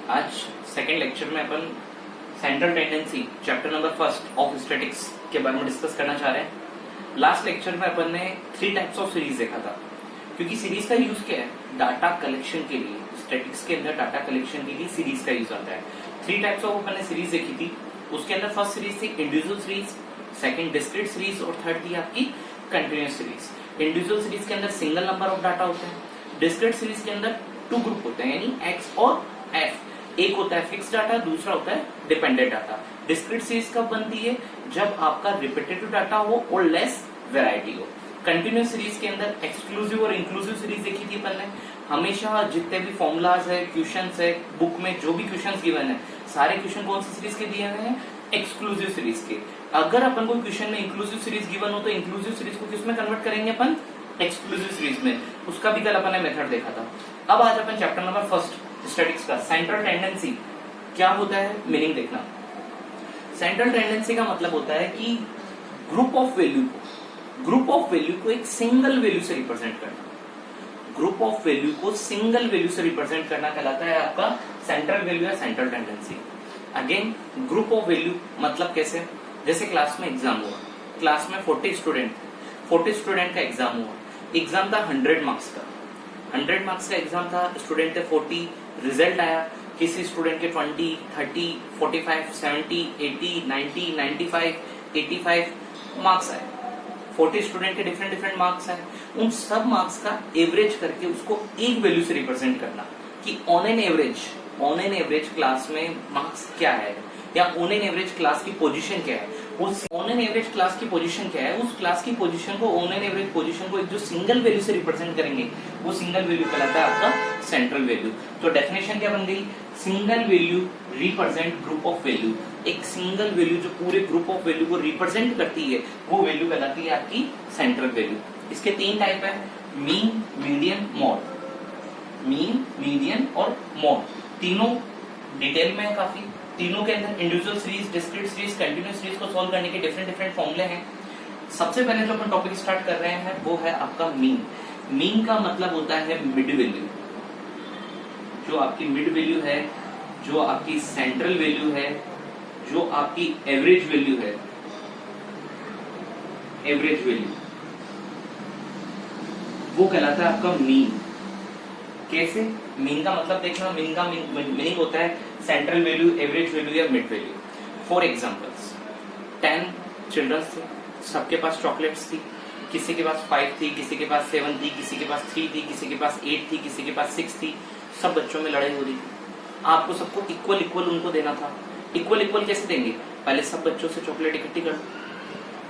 आज second lecture में अपन central tendency chapter number first of statistics के बारे में डिस्कस करना चाह रहे हैं। लास्ट लेक्चर में अपन ने 3 टाइप्स ऑफ सीरीज देखा था, क्योंकि सीरीज का यूज क्या है, डाटा कलेक्शन के लिए। स्टैटिक्स के अंदर डाटा कलेक्शन के लिए सीरीज का यूज आता है। 3 टाइप्स ऑफ अपन ने सीरीज देखी थी। उसके अंदर फर्स्ट सीरीज थी individual series, second discrete series और थर्ड थी आपकी कंटिन्यूअस सीरीज। इंडिविजुअल सीरीज के अंदर सिंगल नंबर ऑफ डाटा होते हैं। डिस्क्रीट सीरीज के अंदर 2 ग्रुप होते हैं, यानी एक्स और एफ। एक होता है फिक्स डाटा, दूसरा होता है डिपेंडेंट डाटा। डिस्क्रीट सीरीज कब बनती है, जब आपका रिपीटेटिव डाटा हो और लेस वैरायटी हो। कंटिन्यूअस सीरीज के अंदर एक्सक्लूसिव और इंक्लूसिव सीरीज देखी थी अपन ने। हमेशा जितने भी फॉर्मूलाज है, क्वेश्चंस है, बुक में जो भी क्वेश्चंस गिवन है, सारे क्वेश्चन कौन सी सीरीज के दिए हुए हैं, एक्सक्लूसिव सीरीज के। अगर अपन को क्वेश्चन में इंक्लूसिव सीरीज गिवन हो तो इंक्लूसिव सीरीज को किसमें कन्वर्ट करेंगे अपन, एक्सक्लूसिव सीरीज में। उसका भी कल अपन ने मेथड देखा था। अब आज अपन चैप्टर नंबर फर्स्ट स्टैटिक्स का सेंट्रल टेंडेंसी क्या होता है, मीनिंग देखना। सेंट्रल टेंडेंसी का मतलब होता है कि ग्रुप ऑफ वैल्यू को एक सिंगल वैल्यू से रिप्रेजेंट करना। ग्रुप ऑफ वैल्यू को सिंगल वैल्यू से रिप्रेजेंट करना कहलाता है आपका सेंट्रल वैल्यू या central tendency. Again group of value मतलब कैसे, जैसे क्लास में एग्जाम हुआ, क्लास में 40 स्टूडेंट का एग्जाम हुआ। एग्जाम था 100 मार्क्स का, 100 मार्क्स का एग्जाम था, स्टूडेंट थे 40, रिजल्ट आया किसी स्टूडेंट के 20, 30, 45, 70, 80, 90, 95, 85 मार्क्स आए। 40 स्टूडेंट के डिफरेंट मार्क्स आए। उन सब मार्क्स का एवरेज करके उसको एक वैल्यू से रिप्रेजेंट करना कि ऑन एन एवरेज क्लास में मार्क्स क्या है, या ऑन एन एवरेज क्लास की पोजीशन क्या है। उस ऑन एन एवरेज क्लास की पोजीशन क्या है, उस क्लास की पोजीशन को, ऑन एन एवरेज पोजीशन को एक जो सिंगल वैल्यू से रिप्रेजेंट करेंगे, वो सिंगल वैल्यू कहलाता है आपका सेंट्रल वैल्यू। तो डेफिनेशन क्या बन गई, single value represent group of value. एक सिंगल वैल्यू जो पूरे ग्रुप ऑफ वैल्यू को रिप्रेजेंट करती है, वो वैल्यू कहलाती है आपकी सेंट्रल वैल्यू। इसके 3 टाइप है, mean, median, mod. Mean, median और मॉड तीनों डिटेल में है काफी। तीनों के अंदर individual series, discrete series, continuous series को सॉल्व करने के डिफरेंट फॉर्मूले हैं। सबसे पहले जो अपन टॉपिक स्टार्ट कर रहे हैं वो है आपका मीन। मीन का मतलब होता है मिड वैल्यू। जो आपकी मिड वैल्यू है, जो आपकी सेंट्रल वैल्यू है, जो आपकी एवरेज वैल्यू है, एवरेज वैल्यू, वो कहलाता है आपका मीन। कैसे, मीन का मतलब देखना, मीन का मीनिंग होता है सेंट्रल वैल्यू, एवरेज वैल्यू या mid value. For examples, 10 childrens थे, सबके पास चॉकलेट्स थी। किसी के पास 5 थी, किसी के पास 7 थी, किसी के पास 3 थी, किसी के पास 8 थी, किसी के पास 6 थी। सब बच्चों में लड़ाई हो रही थी। आपको सबको इक्वल उनको देना था। इक्वल कैसे देंगे, पहले सब बच्चों से चॉकलेट इकट्ठी कर दो,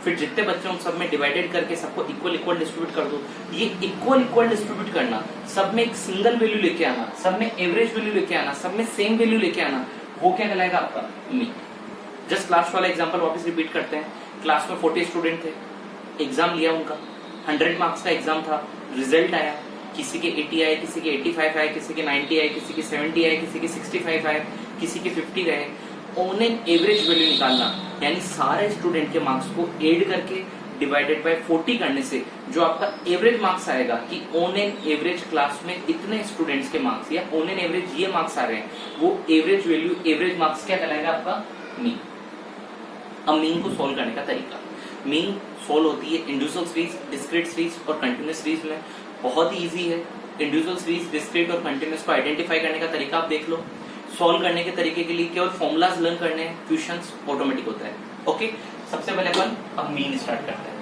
फिर जितने बच्चे उन सब में डिवाइडेड करके सबको इक्वल डिस्ट्रीब्यूट कर दो। ये इक्वल डिस्ट्रीब्यूट करना, सब में एक सिंगल वैल्यू लेके आना, सब में एवरेज वैल्यू लेके आना, सब में सेम वैल्यू लेके आना, वो क्या कहलाएगा आपका मीन। जस्ट लास्ट वाला एग्जांपल वापस रिपीट करते हैं। क्लास में 40 स्टूडेंट थे, एग्जाम लिया उनका, 100 मार्क्स का एग्जाम था, रिजल्ट आया, किसी के 80 आए, किसी के 85 आए, किसी के 90 आए, किसी के 70 आए, किसी के 65 आए, किसी के 50 रहे। ऑन एन एवरेज वैल्यू निकालना, यानी सारे स्टूडेंट के मार्क्स को ऐड करके डिवाइडेड बाय 40 करने से जो आपका एवरेज मार्क्स आएगा कि ऑन एन एवरेज क्लास में इतने स्टूडेंट्स के मार्क्स या ऑन एन एवरेज ये मार्क्स आ रहे हैं, वो एवरेज वैल्यू, एवरेज मार्क्स क्या कहलाएगा आपका मीन। अब मीन को सोल्व करने का तरीका, मीन सोल्व होती है इंडिविजुअल सीरीज, डिस्क्रीट सीरीज और कंटिन्यूअस सीरीज में। बहुत ही ईजी है। इंडिविजुअल सीरीज, डिस्क्रीट और कंटिन्यूअस को आइडेंटिफाई करने का तरीका आप देख लो। सॉल्व करने के तरीके के लिए केवल फॉर्मूलाज लर्न करने हैं, क्वेश्चंस ऑटोमेटिक होता है। ओके, सबसे पहले अपन अब मीन स्टार्ट करते हैं।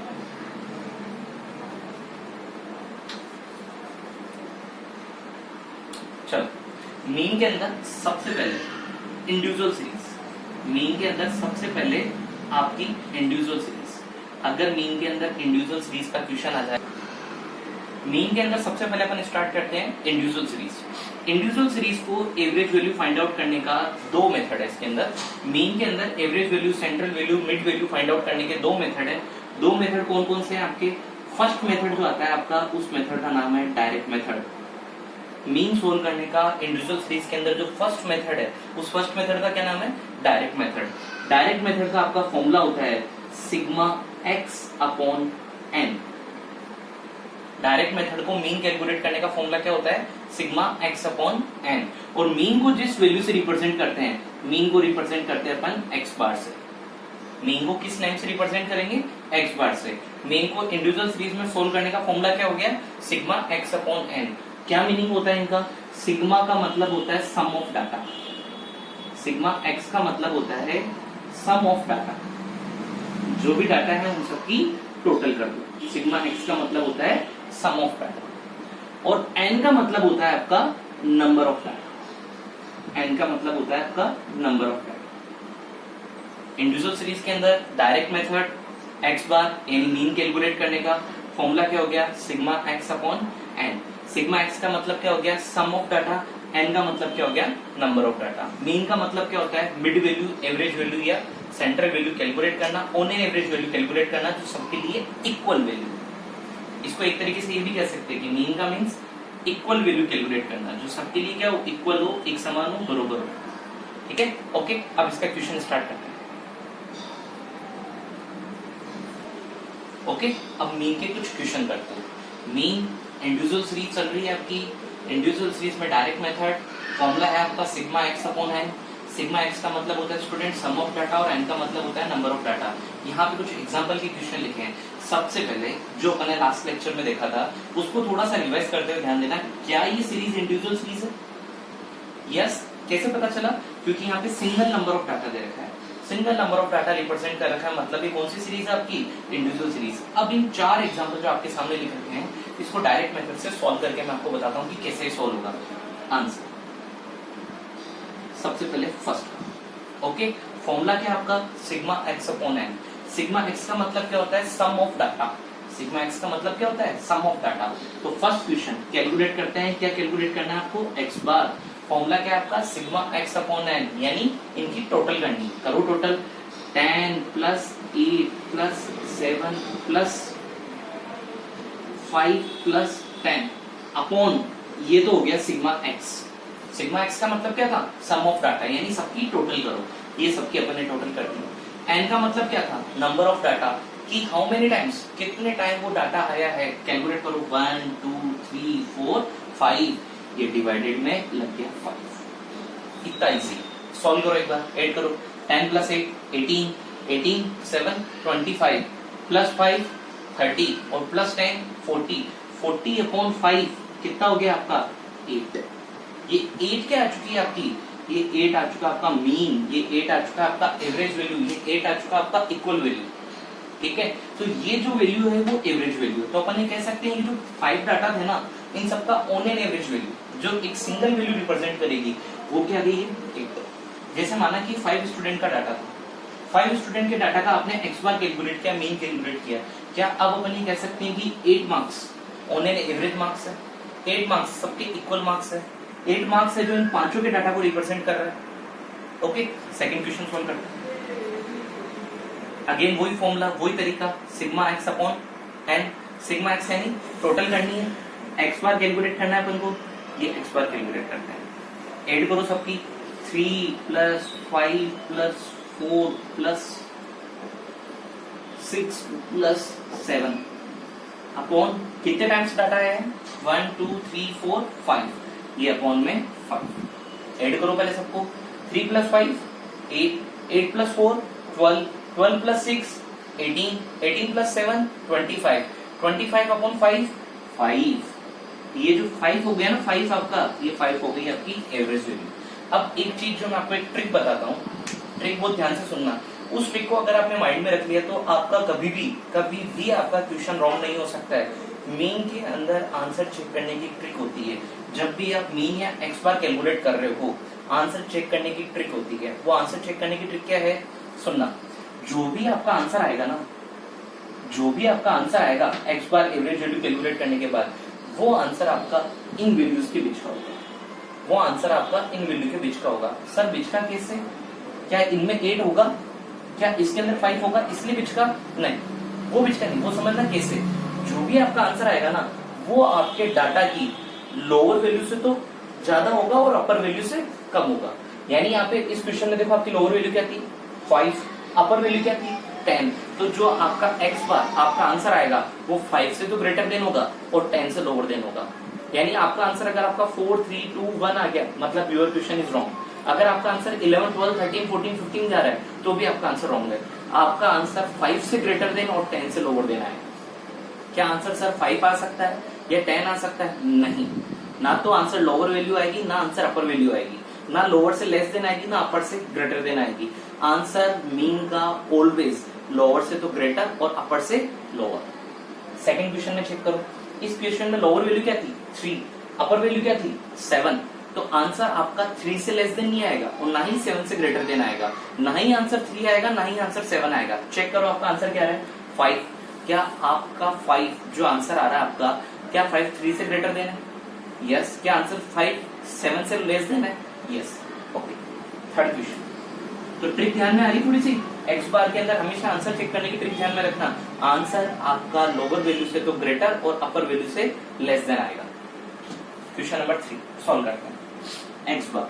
चलो, मीन के अंदर सबसे पहले इंडिविजुअल सीरीज। मीन के अंदर सबसे पहले आपकी इंडिविजुअल सीरीज। अगर मीन के अंदर इंडिविजुअल सीरीज का क्वेश्चन आ जाए, मीन के अंदर सबसे पहले अपन स्टार्ट करते हैं इंडिविजुअल सीरीज। इंडिविजुअल सीरीज को एवरेज वैल्यू फाइंड आउट करने का 2 मेथड है इसके अंदर। मीन के अंदर average value, central value, mid value find out करने के 2 मेथड है। 2 मेथड कौन कौन से हैं आपके, फर्स्ट मेथड जो आता है आपका, उस मेथड का नाम है डायरेक्ट मेथड। मीन सोल्व करने का इंडिविजुअल सीरीज के अंदर जो फर्स्ट मेथड है, उस फर्स्ट मेथड का क्या नाम है, डायरेक्ट मेथड। डायरेक्ट मेथड का आपका फॉर्मूला होता है sigma x upon n। Direct method को मीन कैलकुलेट करने का फॉर्मूला क्या होता है, सिग्मा एक्स अपॉन एन। और मीन को जिस वैल्यू से रिप्रेजेंट करते हैं, मीन को रिप्रेजेंट करते हैं अपन एक्स बार से। मीन को किस नेम से रिप्रेजेंट करेंगे, एक्स बार से। मीन को इंडिविजुअल सीरीज में सोल्व करने का फॉर्मूला क्या हो गया, सिग्मा एक्स अपॉन एन। क्या मीनिंग होता है इनका, सिग्मा का मतलब होता है sum of data, sigma x का मतलब होता है सम ऑफ डाटा, जो भी डाटा है उन सबकी टोटल कर दो। सिग्मा एक्स का मतलब होता है सम ऑफ डाटा। और एन का मतलब होता है आपका नंबर ऑफ डाटा, एन का मतलब होता है आपका number of data. Individual series के अंदर डायरेक्ट मेथड एक्स बार यानी मीन कैलकुलेट करने का फॉर्मूला क्या हो गया, sigma x upon N. Sigma x का मतलब क्या हो गया, सम ऑफ डाटा, एन का मतलब क्या हो गया, नंबर ऑफ डाटा। मीन का मतलब क्या होता है, मिड वैल्यू, एवरेज वैल्यू या सेंट्रल वैल्यू कैलकुलेट करना, on an average value calculate करना जो सबके लिए इक्वल वैल्यू। इसको एक तरीके से ये भी कह सकते हैं कि मीन का मीन्स इक्वल वैल्यू कैलकुलेट करना, जो सबके लिए क्या हो, इक्वल हो, एक समान हो, बरोबर हो। ठीक है, ओके। अब इसका क्वेश्चन स्टार्ट करते हैं। ओके, अब मीन के कुछ क्वेश्चन करते हैं। मीन इंडिविजुअल सीरीज चल रही है आपकी, इंडिविजुअल सीरीज में डायरेक्ट मेथड, फॉर्मूला है आपका sigma x upon N. Sigma x का मतलब होता है स्टूडेंट सम ऑफ डाटा और एन का मतलब होता है नंबर ऑफ डाटा। यहाँ पे कुछ एग्जांपल के क्वेश्चन लिखे हैं। सबसे पहले जो अपने लास्ट लेक्चर में देखा था उसको थोड़ा सा रिवाइज करते हुए ध्यान देना, क्या ये सीरीज इंडिविजुअल सीरीज है? यस। कैसे पता चला? क्योंकि यहाँ पे सिंगल नंबर ऑफ डाटा दे रखा है, single number of data represent कर रखा है, मतलब ये कौन सी सीरीज है आपकी, इंडिविजुअल सीरीज। अब इन 4 एग्जांपल जो आपके सामने लिख रखे हैं, इसको डायरेक्ट मेथड से सॉल्व करके मैं आपको बताता हूँ कि कैसे सॉल्व होगा आंसर। सबसे पहले फर्स्ट, ओके, फॉर्मूला क्या है आपका, sigma x upon N. Sigma x का मतलब क्या होता है, sum of data. Sigma x का मतलब क्या होता है, सम ऑफ डाटा। तो फर्स्ट क्वेश्चन कैलकुलेट करते हैं, क्या कैलकुलेट करना है आपको, एक्स बार। फॉर्मूला क्या है आपका, सिग्मा एक्स अपॉन एन, यानी इनकी टोटल करनी, करो total. 10 plus 8 plus 7 plus 5 plus 10 upon, ये तो हो गया सिग्मा एक्स। सिग्मा एक्स का मतलब क्या था, सम ऑफ डाटा, यानी सबकी टोटल करो। ये सबकी अपन ने टोटल कर दी। एन का मतलब क्या था, नंबर ऑफ डाटा, कि हाउ मेनी टाइम्स, कितने टाइम वो डाटा आया है, कैलकुलेट करो। 1 2 3 4 5, ये डिवाइडेड में लग गया 5। इतना इजी, सॉल्व करो एक बार, ऐड करो। 10 प्लस 8 18, 18 7 25 प्लस 5 30 और प्लस 10 40, 40 अपॉन 5 कितना हो गया आपका, 8। ये 8 क्या आ चुकी है आपकी, ये 8 आ चुका आपका मीन, ये 8 आ चुका आपका एवरेज वैल्यू, ये 8 आ चुका आपका इक्वल वैल्यू। ठीक है, तो ये जो वैल्यू है वो एवरेज वैल्यू। तो अपन ये कह सकते हैं कि जो 5 डाटा थे ना, इन सबका ऑन एन एवरेज वैल्यू जो एक सिंगल वैल्यू रिप्रेजेंट करेगी वो क्या गई है, 8। जैसे माना कि 5 स्टूडेंट का डाटा था, 5 स्टूडेंट के डाटा का आपने एक्स बार कैलकुलेट किया, मीन कैलकुलेट किया, क्या अब अपन ये कह सकते हैं कि 8 marks on an average marks है, 8 मार्क्स सबके इक्वल मार्क्स है, 8 मार्क्स है जो इन पांचों के डाटा को रिप्रेजेंट कर रहा है। ओके, सेकंड क्वेश्चन सॉल्व करते हैं। अगेन वही फॉर्मूला, वही तरीका, sigma x upon N. Sigma x यानी टोटल करनी है, एक्स बार कैलकुलेट करना है अपन को, ये एक्स बार कैलकुलेट करते हैं। ऐड करो सबकी, 3 plus 5 plus 4 plus 6 plus 7 upon कितने टाइम्स डाटा है, 1 2 3 4 5, ये अपॉन में 5। ऐड करो पहले सबको, 3 plus 5 8, 8 plus 4 12, 12 plus 6 18, 18 plus 7 25, 25 upon 5 5। ये जो 5 हो गया ना, 5 आपका, ये 5 हो गई आपकी एवरेज वैल्यू। अब एक चीज जो मैं आपको एक ट्रिक बताता हूँ, ट्रिक बहुत ध्यान से सुनना। उस ट्रिक को अगर आपने माइंड में रख लिया तो आपका कभी भी आपका क्वेश्चन रॉन्ग नहीं हो सकता है। मीन के अंदर आंसर चेक करने की ट्रिक होती है। जब भी आप मीन या एक्स बार कैलकुलेट कर रहे हो, आंसर चेक करने की ट्रिक होती है। वो आंसर चेक करने की ट्रिक क्या है, सुनना। जो भी आपका आंसर आएगा ना, जो भी आपका आंसर आएगा एक्स बार एवरेज वैल्यू कैलकुलेट करने के बाद, वो आंसर आपका इन वैल्यूज के बीच का होगा। वो आंसर आपका इन वैल्यू के बीच का होगा। सर बीच का कैसे, क्या इनमें 8 होगा, क्या इसके अंदर 5 होगा इसलिए बीच का, नहीं, वो बीच का नहीं। वो समझना कैसे, जो भी आपका आंसर आएगा ना, वो आपके डाटा की लोअर वैल्यू से तो ज्यादा होगा और अपर वैल्यू से कम होगा। यानी यहाँ पे इस क्वेश्चन में देखो, आपकी लोअर वैल्यू क्या थी, 5, अपर वैल्यू क्या थी, 10, तो जो आपका x बार आपका आंसर आएगा वो 5 से तो ग्रेटर देन होगा और 10 से लोअर देन होगा। यानी आपका आंसर अगर आपका 4 3 2 1 आ गया मतलब योर क्वेश्चन इज रॉन्ग। अगर आपका आंसर 11 12 13 14 15 जा रहा है तो भी आपका आंसर रॉन्ग है। आपका आंसर 5 से ग्रेटर देन और 10 से लोअर देन आएगा। क्या आंसर सर 5 आ सकता है या 10 आ सकता है? नहीं, ना तो आंसर लोअर वैल्यू आएगी ना आंसर अपर वैल्यू आएगी, ना लोअर से लेस देन आएगी ना अपर से ग्रेटर देन आएगी। आंसर मीन का ऑलवेज लोअर से तो ग्रेटर और अपर से लोअर। सेकंड क्वेश्चन में चेक करो, इस क्वेश्चन में लोअर वैल्यू क्या थी 3, अपर वैल्यू क्या थी 7, तो आंसर आपका 3 से लेस देन नहीं आएगा और ना ही 7 से ग्रेटर देन आएगा, ना ही आंसर 3 आएगा ना ही आंसर 7 आएगा। चेक करो आपका आंसर क्या है 5। क्या आपका 5 जो आंसर आ रहा है आपका, क्या 5 3 से ग्रेटर देन है? यस। क्या आंसर 5 7 से लेस देन है? यस। Okay, third question. तो ट्रिक ध्यान में आ रही थोड़ी सी, एक्स बार के अंदर हमेशा आंसर चेक करने की ट्रिक ध्यान में रखना। आंसर आपका लोअर वैल्यू से तो ग्रेटर और अपर वैल्यू से लेस देन आएगा। क्वेश्चन नंबर 3 सॉल्व करते हैं। एक्स बार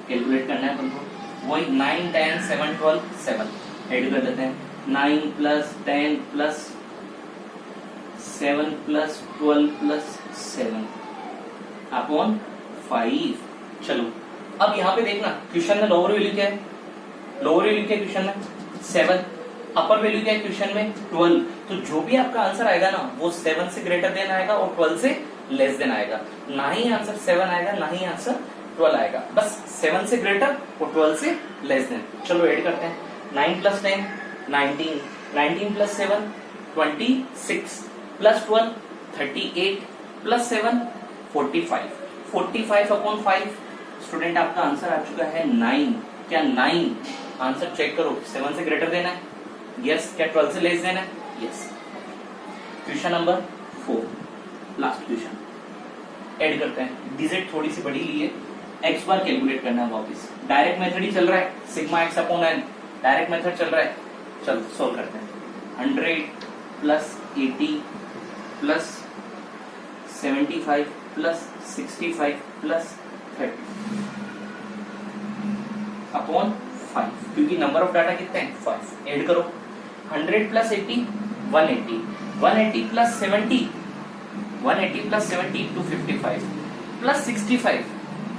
कैलकुलेट करना है तुमको, वही 9 10 7 12 7 ऐड कर देते हैं। 9 plus 10 plus 7 plus 12 plus 7 upon 5। चलो अब यहाँ पे देखना क्वेश्चन में लोअर वैल्यू क्या है, लोअर वैल्यू क्या है क्वेश्चन में 7, अपर वैल्यू क्या है क्वेश्चन में 12। तो जो भी आपका आंसर आएगा ना वो 7 से ग्रेटर देन आएगा और 12 से लेस देन आएगा, ना ही आंसर 7 आएगा ना ही आंसर 12 आएगा, बस 7 से ग्रेटर और 12 से लेस देन। चलो ऐड करते हैं, 9 plus 10 19, 19 plus 7 26 plus 12 38 plus 7 45, 45 upon 5। Student आपका आंसर आ चुका है 9। क्या 9 आंसर चेक करो 7 से ग्रेटर देना है? यस। क्या 12 से लेस देना है? Yes. Question number 4 last question add करते हैं। डिजिट थोड़ी सी बड़ी ली है, एक्स बार कैलकुलेट करना है वापस। डायरेक्ट मेथड ही चल रहा है, sigma x upon n direct method चल रहा है। चलो सॉल्व करते हैं। 100 plus 80 plus 75 plus 65 plus 30 upon 5, क्योंकि नंबर ऑफ डाटा कितने हैं 5। ऐड करो 100 plus 80 180, 180 plus 70 180 plus 70 255 plus 65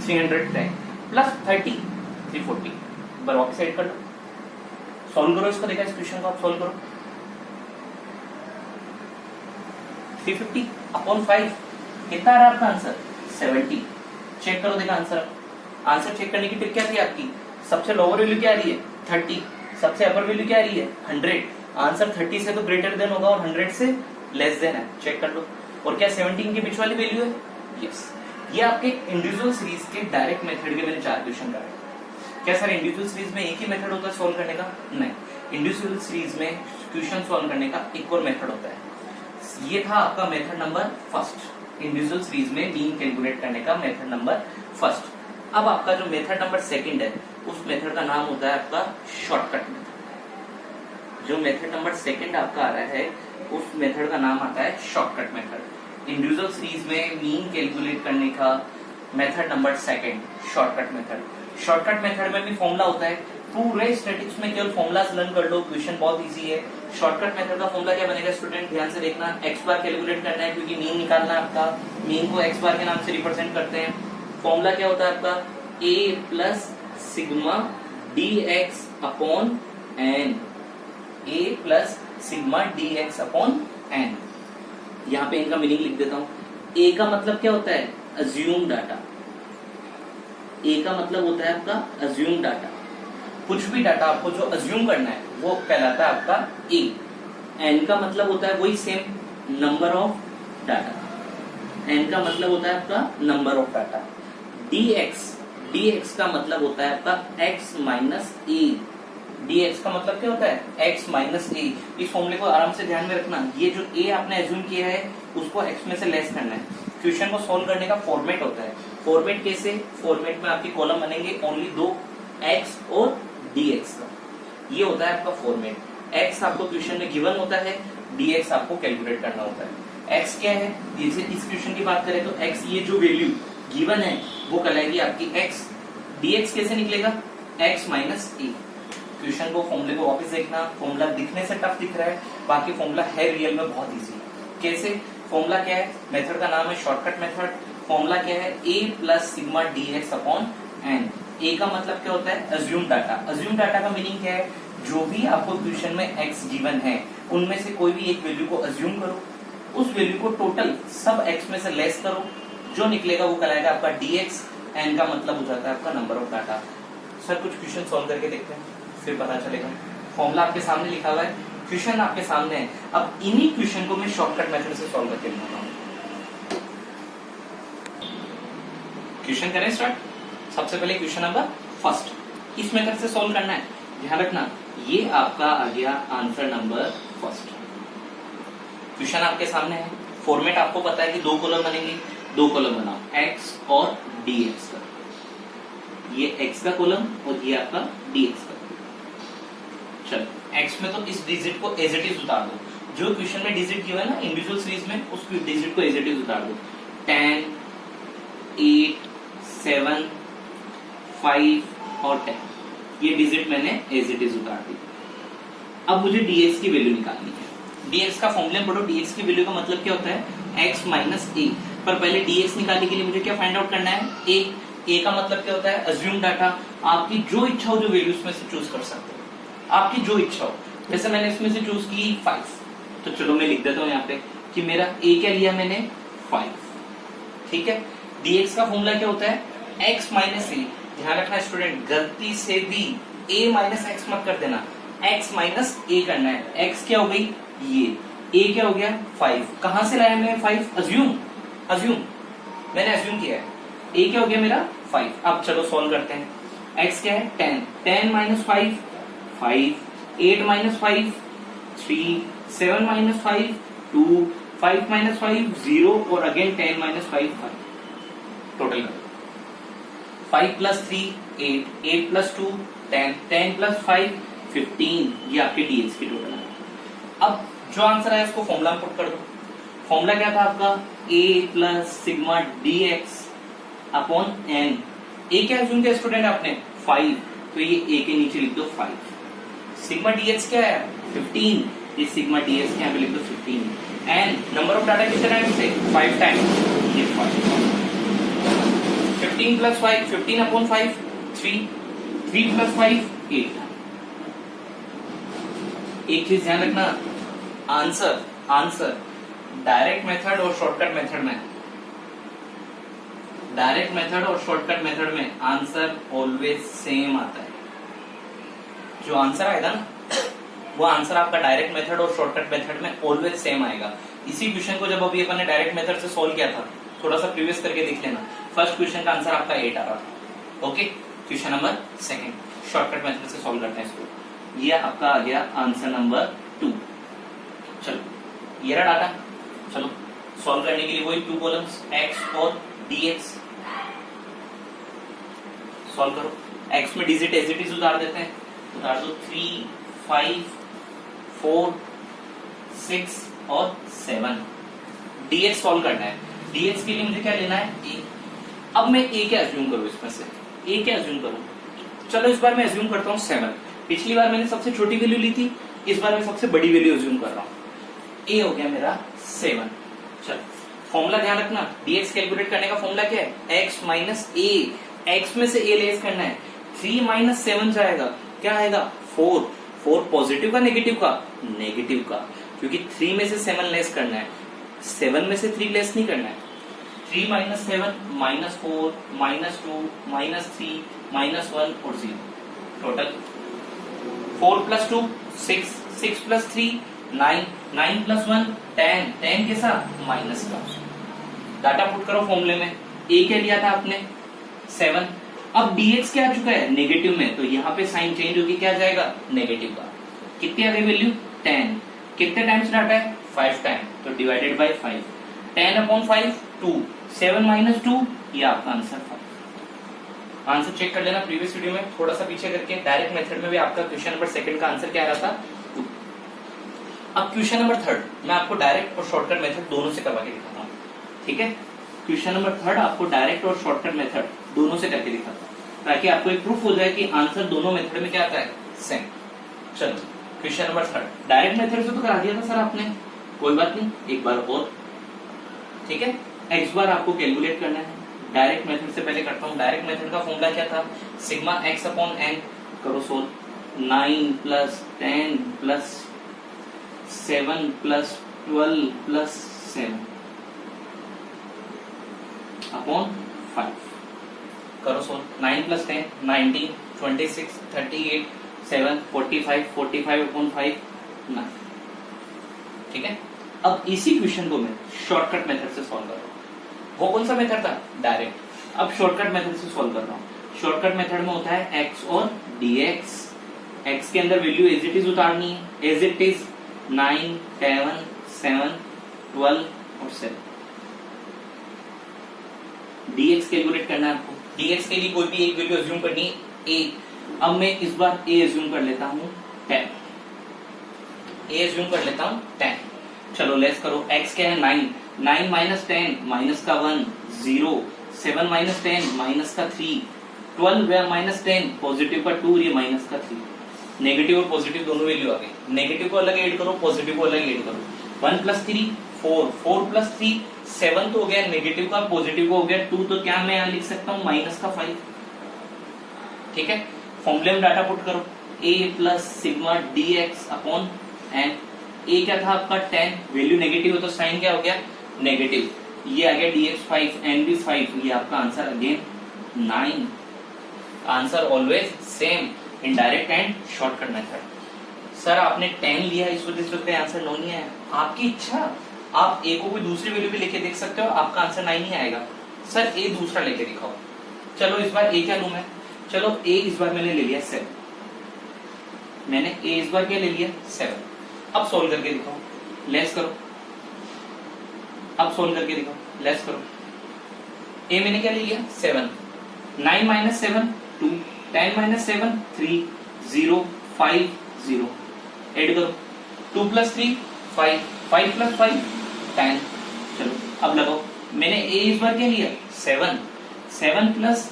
310 plus 30 340। बार वापस ऐड कर लो, सॉल्व करो इसको। देखा इस क्वेश्चन को आप सॉल्व करो। 350 अपॉन 5 कितना आ रहा है आपका आंसर 70। चेक करो, देखा आंसर। आंसर चेक करने की ट्रिक क्या थी आपकी, सबसे लोअर वैल्यू क्या आ रही है 30, सबसे अपर वैल्यू क्या आ रही है 100। आंसर 30 से तो ग्रेटर देन होगा और 100 से लेस देन है, चेक कर लो। और क्या 17 के बीच वाली वैल्यू है? यस। ये आपके इंडिविजुअल सीरीज के डायरेक्ट मेथड के मैंने 4 क्वेश्चन कराए। क्या सर इंडिविजुअल सीरीज में एक ही मेथड होता है सॉल्व करने का? नहीं, इंडिविजुअल सीरीज में क्वेश्चन सॉल्व करने का एक और मेथड होता है। ये था आपका method number first, individual series में मीन कैलकुलेट करने का मेथड नंबर फर्स्ट। अब आपका जो मेथड नंबर सेकंड है उस मेथड का नाम होता है आपका शॉर्टकट मेथड। जो मेथड नंबर सेकंड आपका आ रहा है उस मेथड का नाम आता है शॉर्टकट मेथड। इंडिविजुअल सीरीज में मीन कैलकुलेट करने का method number second shortcut method. Shortcut method में भी फॉर्मूला होता है, पूरे स्टैटिक्स में केवल फॉर्मूलाज लर्न कर लो, क्वेश्चन बहुत इजी है। शॉर्टकट मेथड का फॉर्मूला क्या बनेगा स्टूडेंट, ध्यान से देखना। एक्स बार कैलकुलेट करना है क्योंकि मीन निकालना है आपका, मीन को एक्स बार के नाम से रिप्रेजेंट करते हैं। फॉर्मूला क्या होता है आपका, a plus sigma d x upon n, a plus sigma d x upon n. यहाँ पे इनका मीनिंग लिख देता हूं। ए का मतलब क्या होता है, अज्यूम डाटा। ए का मतलब होता है आपका अज्यूम डाटा, कुछ भी डाटा आपको जो अज्यूम करना है वो कहलाता है आपका ए। एन का मतलब होता है वही same number of data, n का मतलब होता है आपका number of data. D x का मतलब होता है आपका एक्स माइनस ए। dx का मतलब क्या होता है x माइनस ए। इस फॉर्मूले को आराम से ध्यान में रखना, ये जो a आपने एज्यूम किया है उसको x में से लेस करना है। क्वेश्चन को सॉल्व करने का फॉर्मेट होता है, फॉर्मेट कैसे, फॉर्मेट में आपके कॉलम बनेंगे ओनली दो, x और dx का, ये होता है आपका फॉर्मेट। x आपको क्वेश्चन में गिवन होता है, dx आपको कैलकुलेट करना होता है। x क्या है, जैसे इस क्वेश्चन की बात करें तो x ये जो वैल्यू गिवन है वो कहलाएगी आपकी x। dx कैसे निकलेगा, x माइनस ए। क्वेश्चन को फॉर्मूले को वापस देखना, फॉर्मूला दिखने से टफ दिख रहा है, बाकी फॉर्मूला है रियल में बहुत इजी। कैसे? फॉर्मूला क्या है? मेथड का नाम है शॉर्टकट मेथड। फॉर्मूला क्या है? a plus sigma dx upon n। a का मतलब क्या होता है? Assume data. अज्यूम डाटा का मीनिंग क्या है? जो भी आपको क्वेश्चन में x गिवन है उनमें से कोई भी एक वैल्यू को अज्यूम करो, उस वैल्यू को टोटल सब x में से लेस करो, जो निकलेगा वो कहलाएगा आपका dx। n का मतलब हो जाता है आपका नंबर ऑफ डाटा। सर कुछ क्वेश्चन सॉल्व करके देखते हैं, फिर पता चलेगा। फॉर्मूला आपके सामने लिखा हुआ है, क्वेश्चन आपके सामने है। अब इन्हीं क्वेश्चन को मैं शॉर्टकट मेथड से सॉल्व करके दिखाता हूं। क्वेश्चन करें स्टार्ट। सबसे पहले क्वेश्चन नंबर फर्स्ट, इस मेथड से सॉल्व करना है। ध्यान रखना, ये आपका आ गया आंसर नंबर फर्स्ट। क्वेश्चन आपके सामने है, फॉर्मेट आपको पता है कि दो कॉलम बनेंगे, दो कॉलम बनाओ, x और dx का। ये x का कॉलम और ये आपका dx का। चलो x में तो इस डिजिट को एज इट इज उतार दो, जो क्वेश्चन में डिजिट दिया है ना इंडिविजुअल सीरीज में, उस डिजिट को एज इट इज उतार दो। 10, 8, 7, 5 और 10, ये डिजिट मैंने एज इट इज उतार दी। अब मुझे dx की वैल्यू निकालनी है। dx का फॉर्मूला पढ़ो, dx की वैल्यू का मतलब क्या होता है? x minus a। पर पहले dx निकालने के लिए मुझे क्या फाइंड आउट करना है? a का मतलब क्या होता है? Assume data. आपकी जो इच्छा हो, जो वैल्यू उसमें से चूज कर सकते हो, आपकी जो इच्छा हो। जैसे मैंने इसमें से चूज की 5, तो चलो मैं लिख देता हूं यहाँ पे कि मेरा a क्या लिया मैंने? 5। ठीक है। dx का फॉर्मूला क्या होता है? x minus a। ध्यान रखना स्टूडेंट, गलती से भी a माइनस x मत कर देना, x माइनस a करना है। x क्या हो गई? ये a क्या हो गया? 5। कहां से लाया मैंने 5? अज्यूम मैंने अज्यूम किया है। a क्या हो गया मेरा? 5। अब चलो सॉल्व करते हैं। x क्या है? 10 माइनस 5, 5, 8 माइनस 5, 3, 7 माइनस 5, 2, 5 माइनस 5, 0 और अगेन 10 माइनस 5, 5। टोटल करो। 5 प्लस 3 8, 8 प्लस 2 10, 10 प्लस 5 15। ये आपके dx की टोटल है। अब जो आंसर है उसको फॉर्मूला में पुट कर दो। फॉर्मूला क्या था आपका? a plus sigma dx upon n। a क्या अज्यूम किया स्टूडेंट आपने? 5, तो ये a के नीचे लिख दो 5। सिग्मा dx क्या है? 15, ये सिग्मा dx यहाँ पे लिख दो 15। n नंबर ऑफ डाटा कितने टाइम से? 5 टाइम, ये 5। 15 प्लस 5, 15 अपॉन 5 3, 3 प्लस 5 8। एक चीज ध्यान रखना, आंसर डायरेक्ट मेथड और शॉर्टकट मेथड में आंसर ऑलवेज सेम आता है। जो आंसर आएगा ना, वो आंसर आपका डायरेक्ट मेथड और शॉर्टकट मेथड में ऑलवेज सेम आएगा। इसी क्वेश्चन को जब अभी अपन ने डायरेक्ट मेथड से सॉल्व किया था, थोड़ा सा प्रीवियस करके देख लेना, फर्स्ट क्वेश्चन का आंसर आपका 8 आ रहा था। Okay, question number second, shortcut method से सॉल्व करते हैं इसको। ये आपका आ गया आंसर नंबर 2। चलो ये रहा डाटा। चलो सॉल्व करने के लिए वही 2 कॉलम्स, x और dx। सॉल्व करो। x में डिजिट एज इट इज उतार देते हैं, उतार दो। 3, 5, 4, 6 और 7। dx सॉल्व करना है। dx के लिए मुझे क्या लेना है? a। अब मैं a क्या अज्यूम करूं इसमें से? a क्या अज्यूम करूं? चलो इस बार मैं अज्यूम करता हूं 7। पिछली बार मैंने सबसे छोटी वैल्यू ली थी, इस बार मैं सबसे बड़ी वैल्यू अज्यूम कर रहा हूं। a हो गया मेरा 7। चलो फॉर्मूला ध्यान रखना, dx कैलकुलेट करने का फॉर्मूला क्या है? x minus a। x में से a लेस करना है। 3 माइनस 7 जाएगा, क्या आएगा? 4। 4 पॉजिटिव का नेगेटिव का? नेगेटिव का, क्योंकि 3 में से 7 लेस करना है, 7 में से 3 लेस नहीं करना है। 3 minus 7 minus 4 minus 2 minus 3 minus 1 और 0। टोटल 4 प्लस 2 6, 6 प्लस 3 9, 9 प्लस 1 10, 10 के साथ माइनस का। डाटा पुट करो फॉर्मूले में। a क्या लिया था आपने? 7। अब dx क्या आ चुका है? नेगेटिव में, तो यहाँ पे साइन चेंज होगी, क्या आ जाएगा? नेगेटिव का। कितनी आ गई वैल्यू? 10। कितने टाइम्स डाटा है? 5 टाइम, तो डिवाइडेड बाय 5। 10 अपॉन 5 2, 7 माइनस 2, ये आपका आंसर 5। आंसर चेक कर लेना प्रीवियस वीडियो में, थोड़ा सा पीछे करके। डायरेक्ट मेथड में भी आपका क्वेश्चन नंबर सेकंड का आंसर क्या आ रहा था? 2। अब क्वेश्चन नंबर थर्ड मैं आपको डायरेक्ट और शॉर्टकट मेथड दोनों से करवा के दिखाता हूँ। ठीक है, क्वेश्चन नंबर थर्ड आपको डायरेक्ट और शॉर्टकट मेथड दोनों से करके दिखाता हूँ, ताकि आपको एक प्रूफ हो जाए कि आंसर दोनों मेथड में क्या आता है? सेम। चलो क्वेश्चन नंबर 3, डायरेक्ट मेथड से तो करा दिया था सर आपने, कोई बात नहीं, एक बार और, ठीक है। एक्स बार आपको कैलकुलेट करना है, डायरेक्ट मेथड से पहले करता हूं। डायरेक्ट मेथड का फॉर्मूला क्या था, सिग्मा एक्स अपॉन एन, करो solve. 9 plus 10 plus 7 plus 12 plus 7 upon 5, करो सोल्व। 9 प्लस 10 19, 26, 38, 7, 45, 45 अपॉन 5 9, ठीक है। अब इसी क्वेश्चन को मैं शॉर्टकट मेथड से सॉल्व कर रहा हूं। वो कौन सा मेथड था, डायरेक्ट। अब शॉर्टकट मेथड से सॉल्व कर रहा हूं। शॉर्टकट मेथड में होता है एक्स और dx, एक्स के अंदर वैल्यू एज इट इज उतारनी है, एज इट इज 9, 10, 7, 12 और 7। dx कैलकुलेट करना है आपको। dx के लिए कोई भी एक वैल्यू अज्यूम करनी है, a। अब मैं इस बार a अज्यूम कर लेता हूं 10, a अज्यूम कर लेता हूं 10। चलो लेस करो, x क्या है 9, 9 माइनस 10 माइनस का 1 0, 7 माइनस 10 माइनस का 3, 12 माइनस 10 पॉजिटिव का 2, ये माइनस का 3। नेगेटिव और पॉजिटिव दोनों वैल्यू आ गई, नेगेटिव को अलग ऐड करो, पॉजिटिव को अलग ऐड करो। 1 प्लस 3 4, 4 प्लस 3 7 तो हो गया, नेगेटिव का पॉजिटिव को हो गया 2, तो क्या मैं यहां लिख सकता हूं माइनस का 5, ठीक है। फॉर्मूले में डाटा पुट करो, a plus sigma dx upon n. a क्या था आपका 10, वैल्यू नेगेटिव हो तो साइन क्या हो गया नेगेटिव, ये आ गया dx 5, n भी 5, ये आपका answer again 9। Answer always same in direct and shortcut method. Sir आपने 10 लिया इस वजह से आंसर 9 नहीं आया, आपकी इच्छा, आप a को कोई दूसरी वैल्यू भी लेके देख सकते हो, आपका आंसर 9 ही आएगा। सर a दूसरा लेके दिखाओ। चलो इस बार a क्या लूं मैं, चलो a इस बार मैंने ले लिया 7, मैंने a इस बार क्या ले लिया 7। अब सोल्व करके दिखाओ, लेस करो, अब सोल्व करके दिखाओ, लेस करो। a मैंने क्या ले लिया 7, 9 माइनस 7 2, 10 माइनस 7 3, 0 5 0, ऐड करो, 2 प्लस 3 5, 5 प्लस 5 10। चलो अब लगाओ, मैंने a इस बार क्या लिया 7, 7 प्लस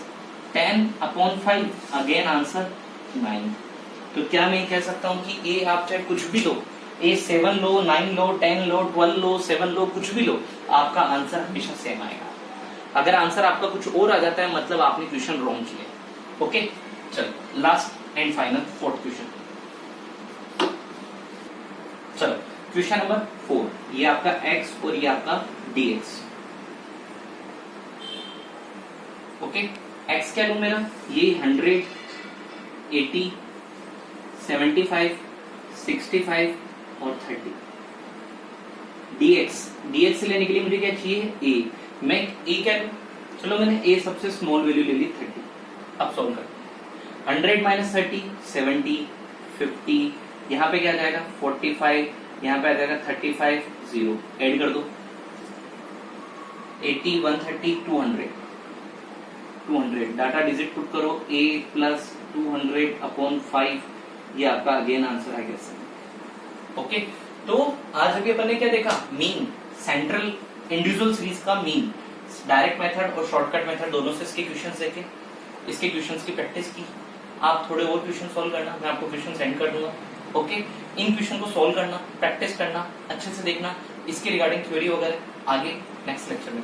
10 अपॉन 5, अगेन आंसर 9। तो क्या मैं कह सकता हूं कि a आप चाहे कुछ भी लो, a 7 लो, 9 लो, 10 लो, 12 लो, 7 लो, कुछ भी लो, आपका आंसर हमेशा सेम आएगा। अगर आंसर आपका कुछ और आ जाता है मतलब आपने क्वेश्चन रॉन्ग किया। ओके, चलो last and final fourth question. चलो क्वेश्चन नंबर 4, ये आपका x और ये आपका dx। ओके, x क्या लूं मेरा, ये 100, 80, 75, 65 और 30। dx से लेने के लिए मुझे क्या चाहिए a, मैं a क्या लूं, चलो मैंने a सबसे स्मॉल वैल्यू ले ली 30। अब सॉल्व करते हैं, 100 माइनस 30 70, 50, यहाँ पे क्या आ जाएगा 45, यहाँ पे आ जाएगा 35 0, ऐड कर दो 80 130 200, 200 डाटा डिजिट पुट करो, a प्लस 200 अपॉन 5, ये आपका अगेन आंसर आ गया सर। ओके, तो आज अभी अपन ने क्या देखा, मीन, सेंट्रल इंडिविजुअल सीरीज का मीन, डायरेक्ट मेथड और शॉर्टकट मेथड दोनों से इसके क्वेश्चंस देखे, इसके क्वेश्चंस की प्रैक्टिस की। आप थोड़े और क्वेश्चन सॉल्व करना, मैं आपको क्वेश्चन सेंड कर दूंगा। ओके, इन क्वेश्चन को सॉल्व करना, प्रैक्टिस करना, अच्छे से देखना, इसके रिगार्डिंग थ्योरी वगैरह आगे नेक्स्ट लेक्चर में।